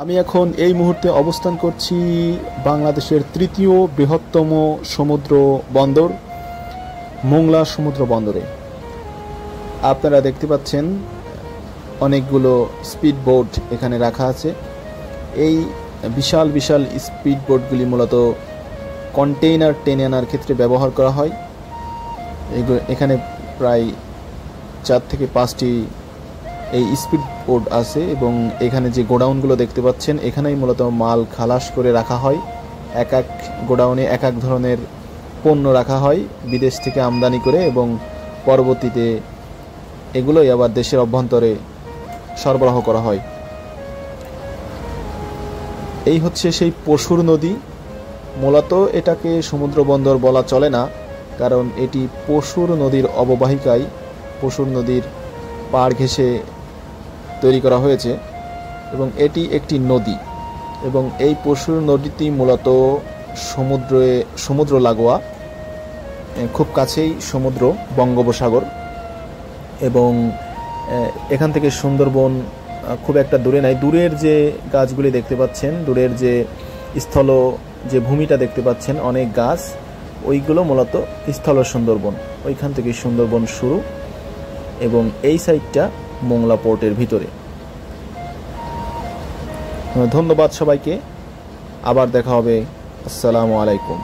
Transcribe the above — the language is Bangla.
আমি এখন এই মুহূর্তে অবস্থান করছি বাংলাদেশের তৃতীয় বৃহত্তম সমুদ্র বন্দর মোংলা সমুদ্র বন্দরে। আপনারা দেখতে পাচ্ছেন অনেকগুলো স্পিড বোট এখানে রাখা আছে। এই বিশাল বিশাল স্পিড বোটগুলি মূলত কন্টেইনার টেনে আনার ক্ষেত্রে ব্যবহার করা হয়। এখানে প্রায় 4 থেকে 5টি এই স্পিড বোট আছে এবং এখানে যে গোডাউনগুলো দেখতে পাচ্ছেন এখানেই মূলত মাল খালাস করে রাখা হয়। এক এক গোডাউনে এক এক ধরনের পণ্য রাখা হয় বিদেশ থেকে আমদানি করে, এবং পরবর্তীতে এগুলোই আবার দেশের অভ্যন্তরে সরবরাহ করা হয়। এই হচ্ছে সেই পশুর নদী। মূলত এটাকে সমুদ্র বন্দর বলা চলে না, কারণ এটি পশুর নদীর অববাহিকায় পশুর নদীর পাড় ঘেঁষে তৈরি করা হয়েছে এবং এটি একটি নদী, এবং এই পশুর নদীটি মূলত সমুদ্র লাগোয়া, খুব কাছেই সমুদ্র বঙ্গোপসাগর, এবং এখান থেকে সুন্দরবন খুব একটা দূরে নাই। দূরের যে গাছগুলি দেখতে পাচ্ছেন, দূরের যে স্থল যে ভূমিটা দেখতে পাচ্ছেন অনেক গাছ, ওইগুলো মূলত স্থল সুন্দরবন। ওইখান থেকে সুন্দরবন শুরু এবং এই সাইডটা মোংলা পোর্টের ভিতরে। ধন্যবাদ সবাইকে, আবার দেখা হবে। আসসালামু আলাইকুম।